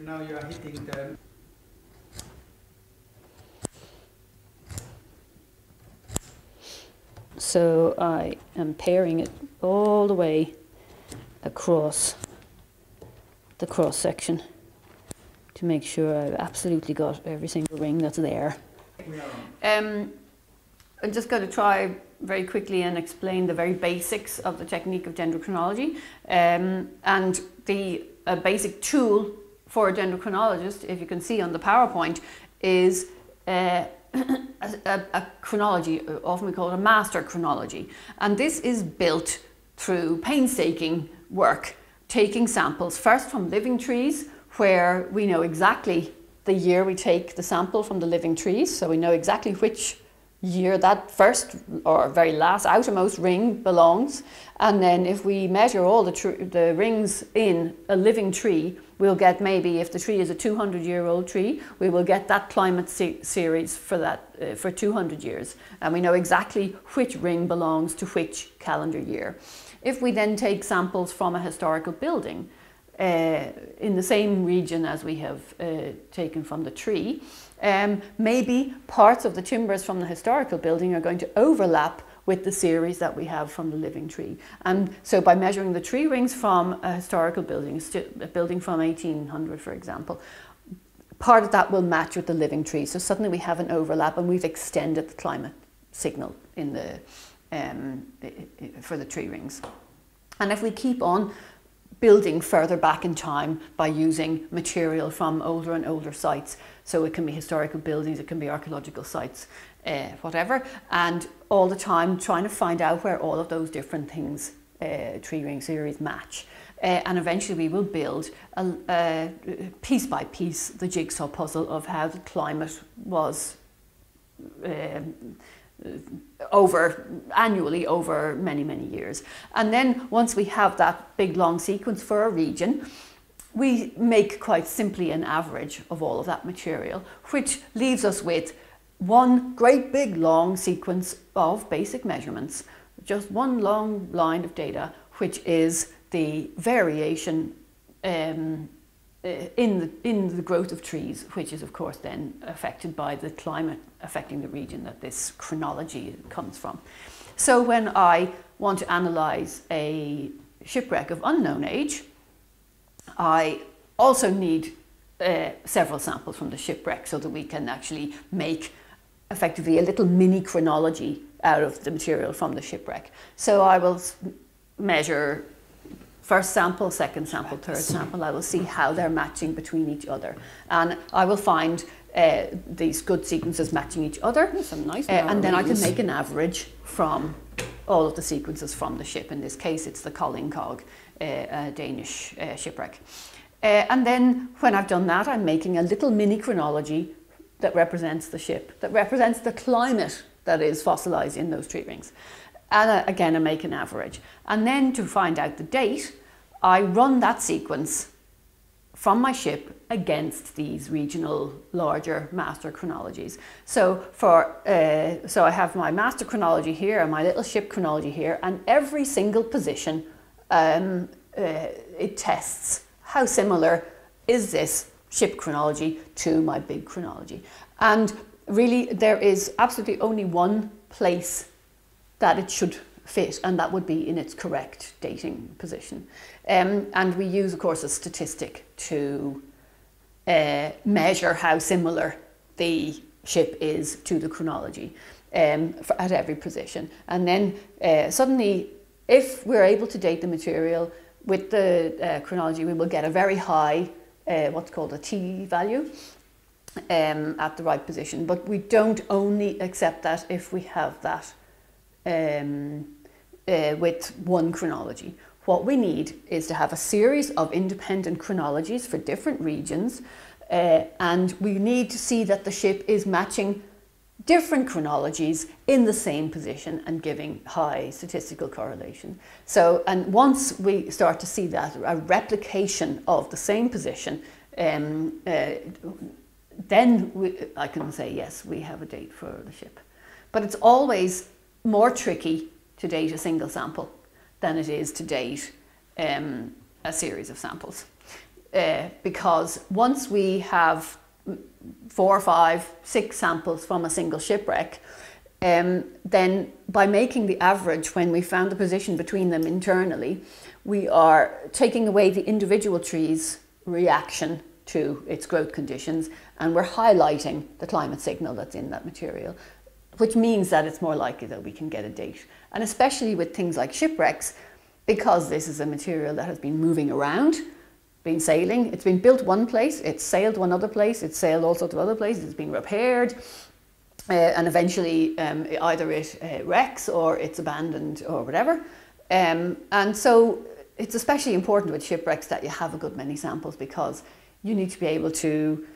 now you are hitting the... So I am pairing it all the way across the cross section to make sure I've absolutely got every single ring that's there. I'm just going to try very quickly and explain the very basics of the technique of dendrochronology. And the basic tool for a dendrochronologist, if you can see on the PowerPoint, is a chronology, often we call it a master chronology. And this is built through painstaking work, taking samples first from living trees, where we know exactly the year we take the sample from the living trees, so we know exactly which year that first or very last outermost ring belongs. And then if we measure all the rings in a living tree, we'll get, maybe if the tree is a 200-year-old tree, we will get that climate series for that for 200 years, and we know exactly which ring belongs to which calendar year. If we then take samples from a historical building in the same region as we have taken from the tree, maybe parts of the timbers from the historical building are going to overlap with the series that we have from the living tree. And so by measuring the tree rings from a historical building, a building from 1800 for example, part of that will match with the living tree. So suddenly we have an overlap and we've extended the climate signal in the, for the tree rings. And if we keep on building further back in time by using material from older and older sites, so it can be historical buildings, it can be archaeological sites, whatever, and all the time trying to find out where all of those different things, tree ring series, match. And eventually we will build, piece by piece, the jigsaw puzzle of how the climate was annually over many, many years. And then once we have that big long sequence for a region, we make quite simply an average of all of that material, which leaves us with one great big long sequence of basic measurements, just one long line of data, which is the variation in the growth of trees, which is of course then affected by the climate affecting the region that this chronology comes from. So when I want to analyse a shipwreck of unknown age, I also need several samples from the shipwreck so that we can actually make effectively a little mini chronology out of the material from the shipwreck. So I will measure first sample, second sample, third sample. I will see how they're matching between each other. And I will find these good sequences matching each other. Some nice and then I can make an average from all of the sequences from the ship. In this case, it's the Koldingkog, a Danish shipwreck. And then when I've done that, I'm making a little mini chronology that represents the ship, that represents the climate that is fossilized in those tree rings. And again, I make an average. And then to find out the date, I run that sequence from my ship against these regional larger master chronologies. So so I have my master chronology here and my little ship chronology here, and every single position it tests how similar is this ship chronology to my big chronology. And really there is absolutely only one place that it should fit, and that would be in its correct dating position. And we use, of course, a statistic to measure how similar the ship is to the chronology at every position. And then suddenly, if we're able to date the material with the chronology, we will get a very high, what's called a T value at the right position. But we don't only accept that if we have that with one chronology. What we need is to have a series of independent chronologies for different regions, and we need to see that the ship is matching different chronologies in the same position and giving high statistical correlation. So, and once we start to see that, a replication of the same position, then I can say, yes, we have a date for the ship. But it's always more tricky to date a single sample than it is to date a series of samples. because once we have 4, 5, 6 samples from a single shipwreck, then by making the average when we found the position between them internally, we are taking away the individual tree's reaction to its growth conditions, and we're highlighting the climate signal that's in that material, which means that it's more likely that we can get a date. And especially with things like shipwrecks, because this is a material that has been moving around, been sailing, it's been built one place, it's sailed one other place, it's sailed all sorts of other places, it's been repaired, and eventually either it wrecks or it's abandoned or whatever. And so it's especially important with shipwrecks that you have a good many samples, because you need to be able to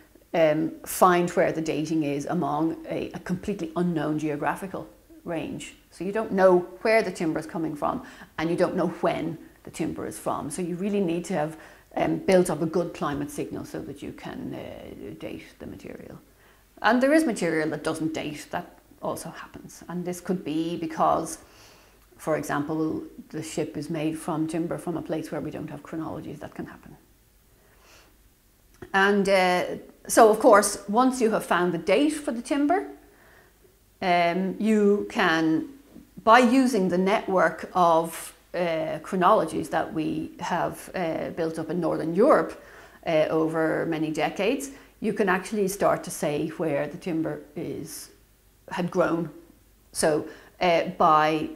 find where the dating is among a completely unknown geographical range. So you don't know where the timber is coming from, and you don't know when the timber is from. So you really need to have built up a good climate signal so that you can date the material. And there is material that doesn't date, that also happens. And this could be because, for example, the ship is made from timber from a place where we don't have chronologies. That can happen. And so, of course, once you have found the date for the timber, you can, by using the network of chronologies that we have built up in Northern Europe over many decades, you can actually start to say where the timber had grown. So by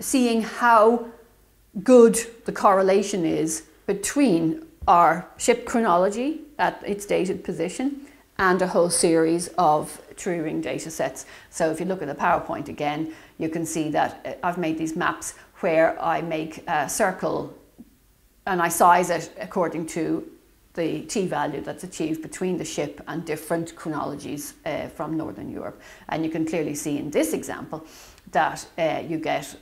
seeing how good the correlation is between our ship chronology at its dated position and a whole series of tree ring data sets. So if you look at the PowerPoint again, you can see that I've made these maps where I make a circle and I size it according to the t-value that's achieved between the ship and different chronologies from Northern Europe. And you can clearly see in this example that you get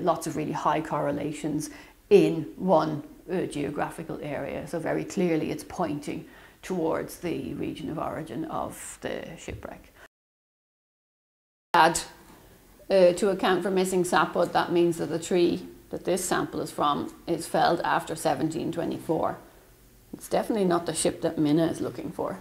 lots of really high correlations in one geographical area. So very clearly it's pointing towards the region of origin of the shipwreck. To account for missing sapwood, that means that the tree that this sample is from is felled after 1724. It's definitely not the ship that Minna is looking for.